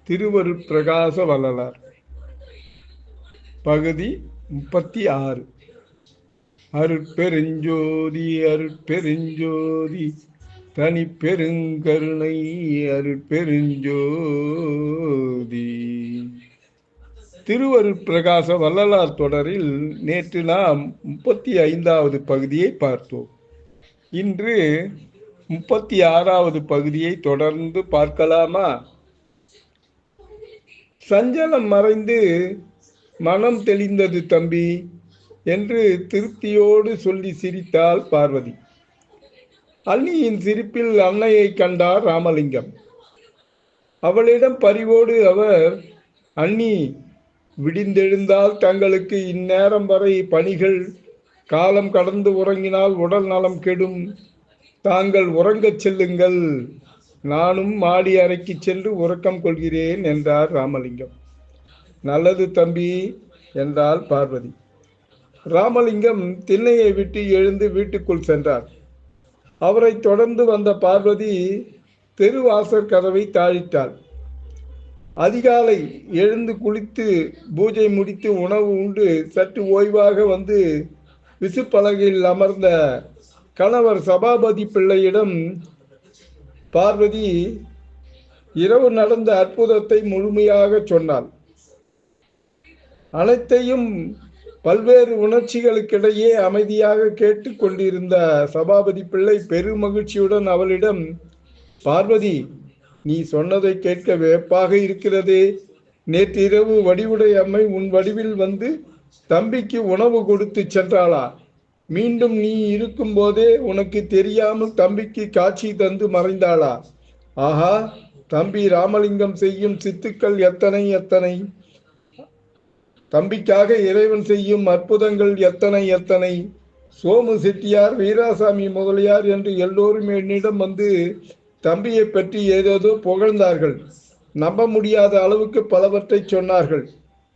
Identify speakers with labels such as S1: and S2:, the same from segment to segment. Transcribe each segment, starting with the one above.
S1: திருவருட்பிரகாச வள்ளலார். பகுதி 36. அருட்பெருஞ்சோதி அருட்பெருஞ்சோதி தனி பெருங்கருணை அருட்பெருஞ்சோதி. திருவருட்பிரகாச வள்ளலார் தொடரில் நேற்று நாம் 35வது பகுதியை பார்த்தோம். இன்று 36வது பகுதியை தொடர்ந்து பார்க்கலாமா? சஞ்சலம் மறைந்து மனம் தெளிந்தது தம்பி என்று திருப்தியோடு சொல்லி சிரித்தாள் பார்வதி. அண்ணியின் சிரிப்பில் அன்னையை கண்டார் ராமலிங்கம். அவளிடம் பரிவோடு அவர், அண்ணி, விடிந்தெழுந்தால் தங்களுக்கு இந்நேரம் வரை பணிகள், காலம் கடந்து உறங்கினால் உடல் நலம் கெடும், தாங்கள் உறங்கச் செல்லுங்கள், நானும் மாடி அறைக்கு சென்று உறக்கம் கொள்கிறேன் என்றார் ராமலிங்கம். நல்லது தம்பி என்றாள் பார்வதி. ராமலிங்கம் திண்ணையை விட்டு எழுந்து வீட்டுக்குள் சென்றார். அவரை தொடர்ந்து வந்த பார்வதி தெருவாசற் கதவை தாழிட்டாள். அதிகாலை எழுந்து குளித்து பூஜை முடித்து உணவு உண்டு சற்று ஓய்வாக வந்து விசுப்பலகையில் அமர்ந்த கணவர் சபாபதி பிள்ளையிடம் பார்வதி இரவு நடந்த அற்புதத்தை முழுமையாக சொன்னாள். அனைத்தையும் பல்வேறு உணர்ச்சிகளுக்கிடையே அமைதியாக கேட்டு கொண்டிருந்த சபாபதி பிள்ளை பெருமகிழ்ச்சியுடன் அவளிடம், பார்வதி, நீ சொன்னதை கேட்க வியப்பாக இருக்கிறதே. நேற்றிரவு வடிவுடை அம்மை உன் வடிவில் வந்து தம்பிக்கு உணவு கொடுத்து சென்றாளா? மீண்டும் நீ இருக்கும் போதே உனக்கு தெரியாமல் தம்பிக்கு காட்சி தந்து மறைந்தாளா? ஆஹா, தம்பி ராமலிங்கம் செய்யும் சித்துக்கள் எத்தனை எத்தனை! தம்பிக்காக இறைவன் செய்யும் அற்புதங்கள் எத்தனை எத்தனை! சோமு செட்டியார், வீராசாமி முதலியார் என்று எல்லோரும் என்னிடம் வந்து தம்பியை பற்றி ஏதேதோ புகழ்ந்தார்கள். நம்ப முடியாத அளவுக்கு பலவற்றை சொன்னார்கள்.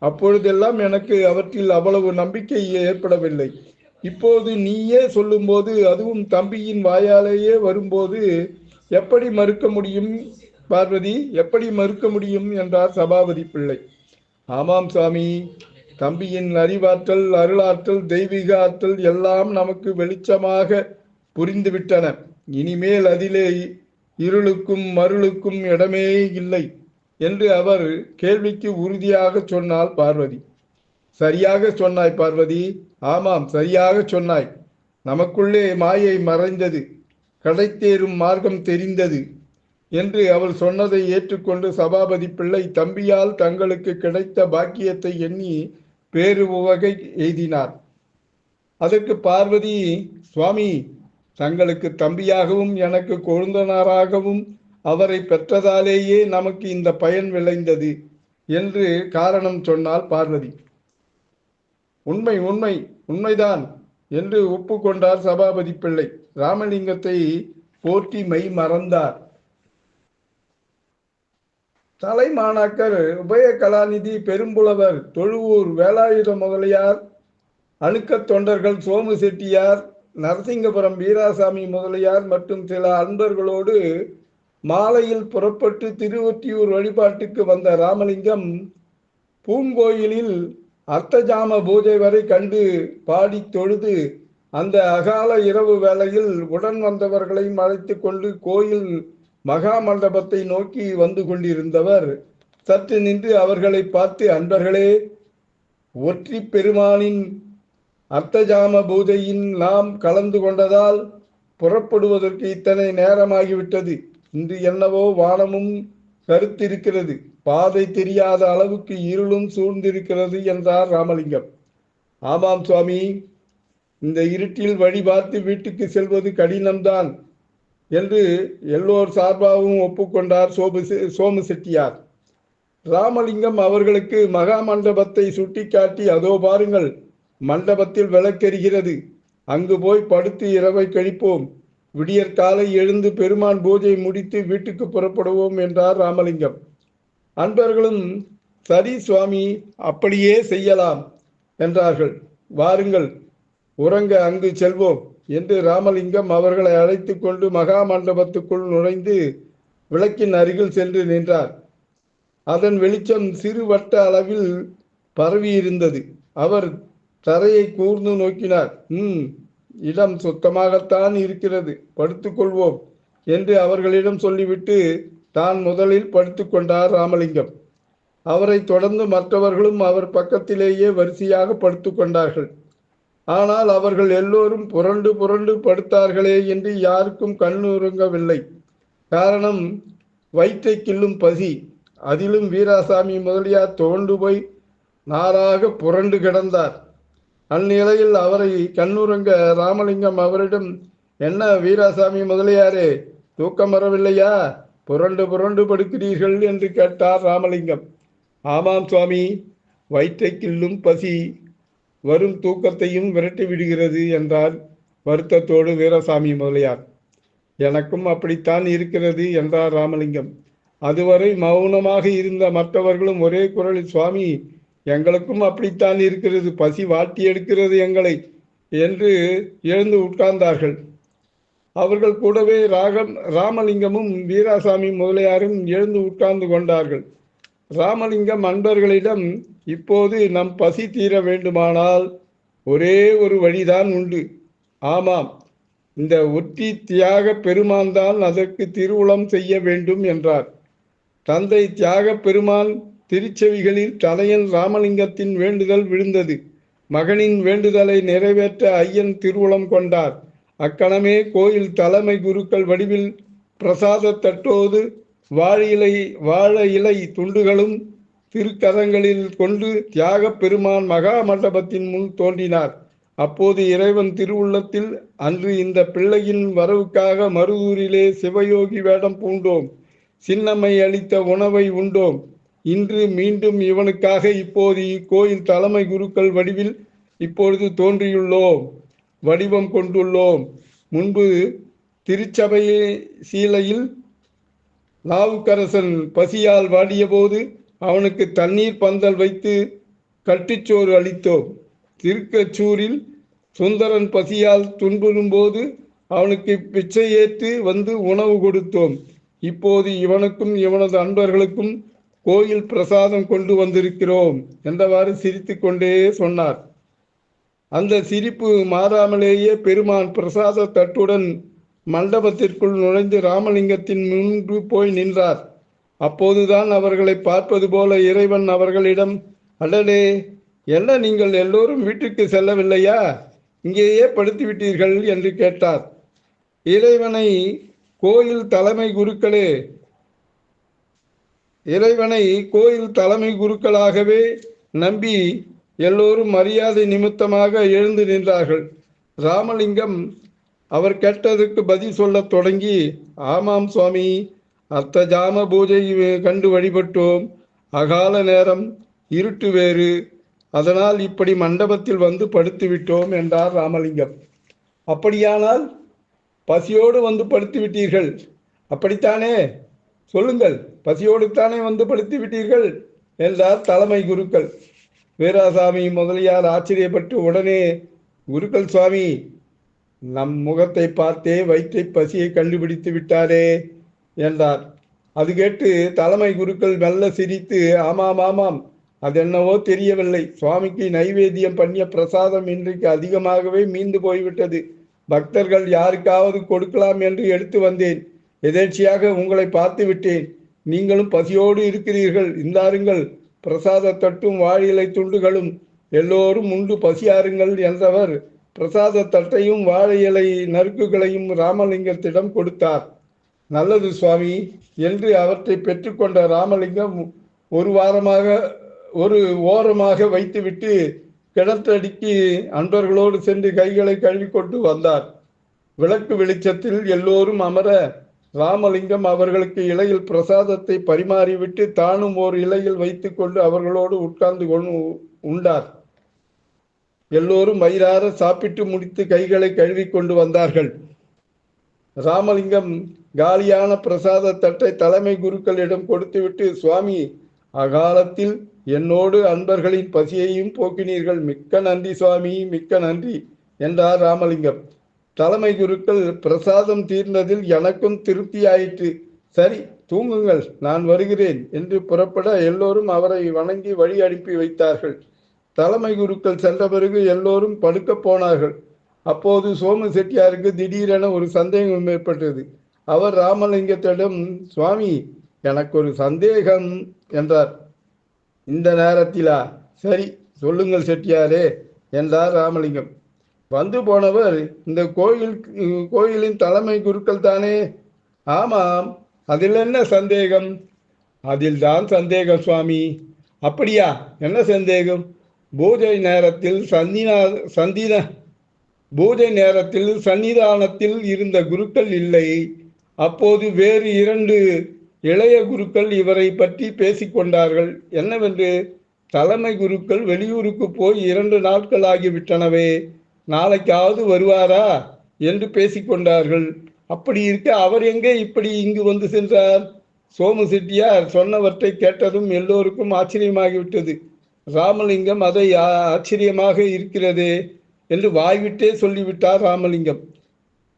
S1: அப்பொழுதெல்லாம் எனக்கு அவற்றில் அவ்வளவு நம்பிக்கை ஏற்படவில்லை. இப்போது நீயே சொல்லும்போது, அதுவும் தம்பியின் வாயாலேயே வரும்போது எப்படி மறுக்க முடியும் பார்வதி, எப்படி மறுக்க முடியும் என்றார் சபாபதி பிள்ளை. ஆமாம் சாமி, தம்பியின் அறிவாற்றல், அருளாற்றல், தெய்வீக ஆற்றல் எல்லாம் நமக்கு வெளிச்சமாக புரிந்துவிட்டன. இனிமேல் அதிலே இருளுக்கும் மருளுக்கும் இடமே இல்லை என்று அவர் கேள்விக்கு உறுதியாக சொன்னாள் பார்வதி. சரியாக சொன்னாய் பார்வதி, ஆமாம், சரியாக சொன்னாய். நமக்குள்ளே மாயை மறைந்தது, கடைத்தேறும் மார்க்கம் தெரிந்தது என்று அவள் சொன்னதை ஏற்றுக்கொண்டு சபாபதி பிள்ளை தம்பியால் தங்களுக்கு கிடைத்த பாக்கியத்தை எண்ணி பேரு உவகை எய்தினார். அதற்கு பார்வதி, சுவாமி, தங்களுக்கு தம்பியாகவும் எனக்கு கொழுந்தனாராகவும் அவரை பெற்றதாலேயே நமக்கு இந்த பயன் விளைந்தது என்று காரணம் சொன்னாள் பார்வதி. உண்மை உண்மை உண்மைதான் என்று ஒப்புக்கொண்டார் சபாபதி பிள்ளை. ராமலிங்கத்தை போற்றி மெய் மறந்தார். தலைமாணாக்கர் உபய கலாநிதி பெரும்புலவர் தொழுவூர் வேலாயுத முதலியார், அணுக்கத் தொண்டர்கள் சோமு செட்டியார், நரசிங்கபுரம் வீராசாமி முதலியார் மற்றும் சில அன்பர்களோடு மாலையில் புறப்பட்டு திருவொற்றியூர் வழிபாட்டுக்கு வந்த ராமலிங்கம் பூங்கோயிலில் அர்த்தஜாம பூஜை வரை கண்டு பாடி தொழுது அந்த அகால இரவு வேளையில் உடன் வந்தவர்களையும் அழைத்து கொண்டு கோயில் மகா மண்டபத்தை நோக்கி வந்து கொண்டிருந்தவர் சற்று நின்று அவர்களை பார்த்து, அன்பர்களே, ஒற்றி பெருமானின் அர்த்தஜாம பூஜையின் நாம் கலந்து கொண்டதால் புறப்படுவதற்கு இத்தனை நேரமாகிவிட்டது. இன்று என்னவோ வானமும் கருத்திருக்கிறது, பாதை தெரியாத அளவுக்கு இருளும் சூழ்ந்திருக்கிறது என்றார் ராமலிங்கம். ஆமாம் சுவாமி, இந்த இருட்டில் வழி பார்த்து வீட்டுக்கு செல்வது கடினம்தான் என்று எல்லோர் சார்பாகவும் ஒப்புக்கொண்டார் சோமு செட்டியார். ராமலிங்கம் அவர்களுக்கு மகா மண்டபத்தை சுட்டிக்காட்டி, அதோ பாருங்கள், மண்டபத்தில் விளக்கெரிகிறது, அங்கு போய் படுத்து இரவை கழிப்போம், விடியற்காலை எழுந்து பெருமான் பூஜை முடித்து வீட்டுக்கு புறப்படுவோம் என்றார் ராமலிங்கம். அன்பர்களும் சரி சுவாமி, அப்படியே செய்யலாம் என்றார்கள். வாருங்கள், உறங்க அங்கு செல்வோம் என்று ராமலிங்கம் அவர்களை அழைத்து கொண்டு மகா மண்டபத்துக்குள் நுழைந்து விளக்கின் அருகில் சென்று நின்றார். அதன் வெளிச்சம் சிறு வட்ட அளவில் பரவியிருந்தது. அவர் தரையை கூர்ந்து நோக்கினார். இடம் சுத்தமாகத்தான் இருக்கிறது, படுத்துக்கொள்வோம் என்று அவர்களிடம் சொல்லிவிட்டு தான் முதலில் படுத்துக்கொண்டார் ராமலிங்கம். அவரை தொடர்ந்து மற்றவர்களும் அவர் பக்கத்திலேயே வரிசையாக படுத்துக்கொண்டார்கள். ஆனால் அவர்கள் எல்லோரும் புரண்டு புரண்டு படுத்தார்களே என்று யாருக்கும் கண்ணுறங்கவில்லை. காரணம், வயிற்றை கிள்ளும் பசி. அதிலும் வீராசாமி முதலியார் துவண்டு போய் நாராக புரண்டு கிடந்தார். அந்நிலையில் அவரை கண்ணுறங்க ராமலிங்கம் அவரிடம், என்ன வீராசாமி முதலியாரே, தூக்கம் வரவில்லையா? புரண்டு புரண்டு படுக்கிறீர்கள் என்று கேட்டார் ராமலிங்கம். ஆமாம் சுவாமி, வயிற்றை கிள்ளும் பசி வரும் தூக்கத்தையும் விரட்டி விடுகிறது என்றார் வருத்தத்தோடு வீராசாமி முதலியார். எனக்கும் அப்படித்தான் இருக்கிறது என்றார் ராமலிங்கம். அதுவரை மௌனமாக இருந்த மற்றவர்களும் ஒரே குரலில், சுவாமி, எங்களுக்கும் அப்படித்தான் இருக்கிறது, பசி வாட்டி எடுக்கிறது எங்களை என்று எழுந்து உட்கார்ந்தார்கள். அவர்கள் கூடவே ராமலிங்கமும் வீராசாமி முதலியாரும் எழுந்து உட்கார்ந்து கொண்டார்கள். ராமலிங்கம் அன்பர்களிடம், இப்போது நம் பசி தீர வேண்டுமானால் ஒரே ஒரு வழிதான் உண்டு. ஆமாம், இந்த ஒற்றி தியாக பெருமான் தான் அதற்கு திருவுளம் செய்ய வேண்டும் என்றார். தந்தை தியாக பெருமான் திருச்செவிகளில் தனையன் ராமலிங்கத்தின் வேண்டுதல் விழுந்தது. மகனின் வேண்டுதலை நிறைவேற்ற ஐயன் திருவுளம் கொண்டார். அக்கணமே கோயில் தலைமை குருக்கள் வடிவில் பிரசாத தட்டோடு வாழை இலை துண்டுகளும் திருக்கரங்களில் கொண்டு தியாக பெருமான் மகா மண்டபத்தின் முன் தோன்றினார். அப்போது இறைவன் திருவுள்ளத்தில், அன்று இந்த பிள்ளையின் வரவுக்காக மருதூரிலே சிவயோகி வேடம் பூண்டோம், சின்னம்மை அளித்த உணவை உண்டோம். இன்று மீண்டும் இவனுக்காக இப்போது இக்கோயில் தலைமை குருக்கள் வடிவில் இப்பொழுது தோன்றியுள்ளோம், வடிவம் கொண்டுள்ளோம். முன்பு திருச்சபை சீலையில் நாவுக்கரசன் பசியால் வாடிய போது அவனுக்கு தண்ணீர் பந்தல் வைத்து கட்டுச்சோறு அளித்தோம். திருக்கச்சூரில் சுந்தரன் பசியால் துன்புறும் போது அவனுக்கு பிச்சை ஏற்று வந்து உணவு கொடுத்தோம். இப்போது இவனுக்கும் இவனது அன்பர்களுக்கும் கோயில் பிரசாதம் கொண்டு வந்திருக்கிறோம் என்றவாறு சிரித்து கொண்டே சொன்னார். அந்த சிரிப்பு மாறாமலேயே பெருமான் பிரசாத தட்டுடன் மண்டபத்திற்குள் நுழைந்து ராமலிங்கத்தின் முன்பு போய் நின்றார். அப்போதுதான் அவர்களை பார்ப்பது போல இறைவன் அவர்களிடம், அடடே, என்ன நீங்கள் எல்லோரும் வீட்டுக்கு செல்லவில்லையா? இங்கேயே படுத்து விட்டீர்கள் என்று கேட்டார். இறைவனை கோயில் தலைமை குருக்களாகவே நம்பி எல்லோரும் மரியாதை நிமித்தமாக எழுந்து நின்றார்கள். ராமலிங்கம் அவர் கேட்டதுக்கு பதில் சொல்ல தொடங்கி, ஆமாம் சுவாமி, அர்த்த ஜாம பூஜை கண்டு வழிபட்டோம். அகால நேரம், இருட்டு வேறு, அதனால் இப்படி மண்டபத்தில் வந்து படுத்து விட்டோம் என்றார் ராமலிங்கம். அப்படியானால் பசியோடு வந்து படுத்து விட்டீர்கள், அப்படித்தானே? சொல்லுங்கள், பசியோடு தானே வந்து படுத்து விட்டீர்கள் என்றார் தலைமை குருக்கள். வீராசாமி முதலியார் ஆச்சரியப்பட்டு உடனே, குருக்கள் சுவாமி, நம் முகத்தை பார்த்தே வயிற்றை பசியை கண்டுபிடித்து விட்டாரே என்றார். அது கேட்டு தலைமை குருக்கள் மெல்ல சிரித்து, ஆமாம் ஆமாம், அதென்னவோ தெரியவில்லை, சுவாமிக்கு நைவேத்தியம் பண்ணிய பிரசாதம் இன்றைக்கு அதிகமாகவே மீந்து போய்விட்டது. பக்தர்கள் யாருக்காவது கொடுக்கலாம் என்று எடுத்து வந்தேன். எதேர்ச்சியாக உங்களை பார்த்து விட்டேன். நீங்களும் பசியோடு இருக்கிறீர்கள், இந்தாருங்கள் பிரசாத தட்டும் வாழிலை துண்டுகளும், எல்லோரும் உண்டு பசியாருங்கள் என்றவர் பிரசாத தட்டையும் வாழை இலை நறுக்குகளையும் ராமலிங்கத்திடம் கொடுத்தார். நல்லது சுவாமி என்று அவற்றை பெற்றுக்கொண்ட ராமலிங்கம் ஒரு ஓரமாக வைத்துவிட்டு கிணற்றடிக்கு அன்பர்களோடு சென்று கைகளை கழுவிக்கொண்டு வந்தார். விளக்கு வெளிச்சத்தில் எல்லோரும் அமர ராமலிங்கம் அவர்களுக்கு இலையில் பிரசாதத்தை பரிமாறிவிட்டு தானும் ஓர் இலையில் வைத்து கொண்டு அவர்களோடு உட்கார்ந்து உண்டார். எல்லோரும் வயிறார சாப்பிட்டு முடித்து கைகளை கழுவி கொண்டு வந்தார்கள். ராமலிங்கம் காலியான பிரசாத தட்டை தலைமை குருக்களிடம் கொடுத்துவிட்டு, சுவாமி, அகாலத்தில் என்னோடு அன்பர்களின் பசியையும் போக்கினீர்கள், மிக்க நன்றி சுவாமி, மிக்க நன்றி என்றார் ராமலிங்கம். தலைமை குருக்கள், பிரசாதம் தீர்ந்ததில் எனக்கும் திருப்தி ஆயிற்று. சரி, தூங்குங்கள், நான் வருகிறேன் என்று புறப்பட எல்லோரும் அவரை வணங்கி வழி அனுப்பி வைத்தார்கள். தலைமை குருக்கள் சென்ற பிறகு எல்லோரும் படுக்க போனார்கள். அப்போது சோமு செட்டியாருக்கு திடீரென ஒரு சந்தேகம் ஏற்பட்டது. அவர் ராமலிங்கத்திடம், சுவாமி, எனக்கு ஒரு சந்தேகம் என்றார். இந்த நேரத்திலா? சரி, சொல்லுங்கள் செட்டியாரே என்றார் ராமலிங்கம். வந்து போனவர் இந்த கோயிலின் தலைமை குருக்கள் தானே? ஆமாம், அதில் என்ன சந்தேகம்? அதில் தான் சந்தேகம் சுவாமி. அப்படியா? என்ன சந்தேகம்? பூஜை நேரத்தில் பூஜை நேரத்தில் சன்னிதானத்தில் இருந்த குருக்கள் இல்லை. அப்போது வேறு 2 இளைய குருக்கள் இவரை பற்றி பேசிக்கொண்டார்கள். என்னவென்று? தலைமை குருக்கள் வெளியூருக்கு போய் 2 நாட்கள் ஆகிவிட்டனவே, நாளைக்காவது வருவாரா என்று பேசிக்கொண்டார்கள். அப்படி இருக்க அவர் எங்கே இப்படி இங்கு வந்து சென்றார்? சோமு செட்டியார் சொன்னவற்றை கேட்டதும் எல்லோருக்கும் ஆச்சரியமாகிவிட்டது. ராமலிங்கம் அதை ஆச்சரியமாக இருக்கிறதே என்று வாய்விட்டே சொல்லிவிட்டார் ராமலிங்கம்.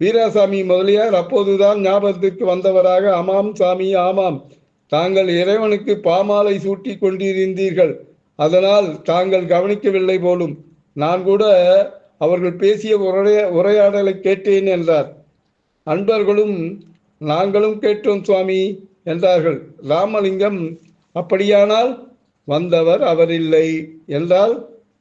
S1: வீராசாமி முதலியார் அப்போதுதான் ஞாபகத்திற்கு வந்தவராக, ஆமாம் சாமி, ஆமாம், தாங்கள் இறைவனுக்கு பாமாலை சூட்டி கொண்டிருந்தீர்கள், அதனால் தாங்கள் கவனிக்கவில்லை போலும். நான் கூட அவர்கள் பேசிய உரையாடலை கேட்டேன் என்றார். அன்பர்களும் நாங்களும் கேட்டோம் சுவாமி என்றார்கள். ராமலிங்கம், அப்படியானால் வந்தவர் அவரில்லை என்றால்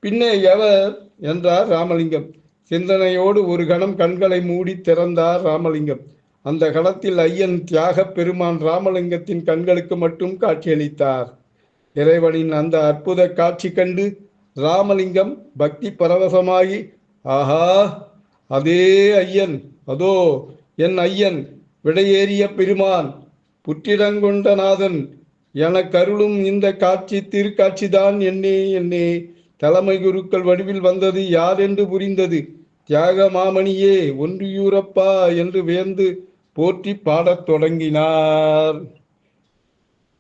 S1: பின்னே எவர் என்றார் ராமலிங்கம். சிந்தனையோடு ஒரு கணம் கண்களை மூடி திறந்தார் ராமலிங்கம். அந்த கணத்தில் ஐயன் தியாக பெருமான் ராமலிங்கத்தின் கண்களுக்கு மட்டும் காட்சியளித்தார். இறைவனின் அந்த அற்புத காட்சி கண்டு ராமலிங்கம் பக்தி பரவசமாகி, ஆஹா, அதே ஐயன், அதோ என் ஐயன், விடையேறிய பெருமான், புற்றிடங்கொண்ட நாதன், என கருளும் இந்த காட்சி திருக்காட்சிதான் என்னே தலைமை குருக்கள் வடிவில் வந்தது யார் என்று புரிந்தது. தியாக மாமணியே ஒன்றியூரப்பா என்று வியந்து போற்றி பாடத் தொடங்கினார்.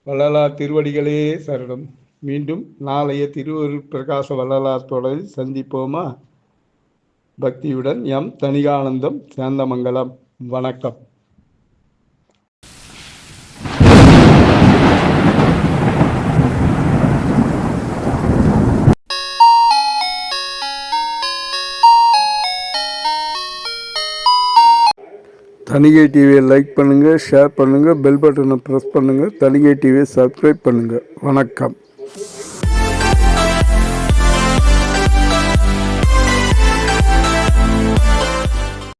S1: வள்ளலார் திருவடிகளே சரணம். மீண்டும் நாளைய திருவருட் பிரகாச வள்ளலார் தொடரில் சந்திப்போமா? பக்தியுடன் எம் தணிகானந்தம், சேந்தமங்கலம். வணக்கம். தணிகை டிவியை லைக் பண்ணுங்கள், ஷேர் பண்ணுங்கள், பெல் பட்டனை ப்ரெஸ் பண்ணுங்கள். தணிகை டிவியை சப்ஸ்கிரைப் பண்ணுங்கள். வணக்கம்.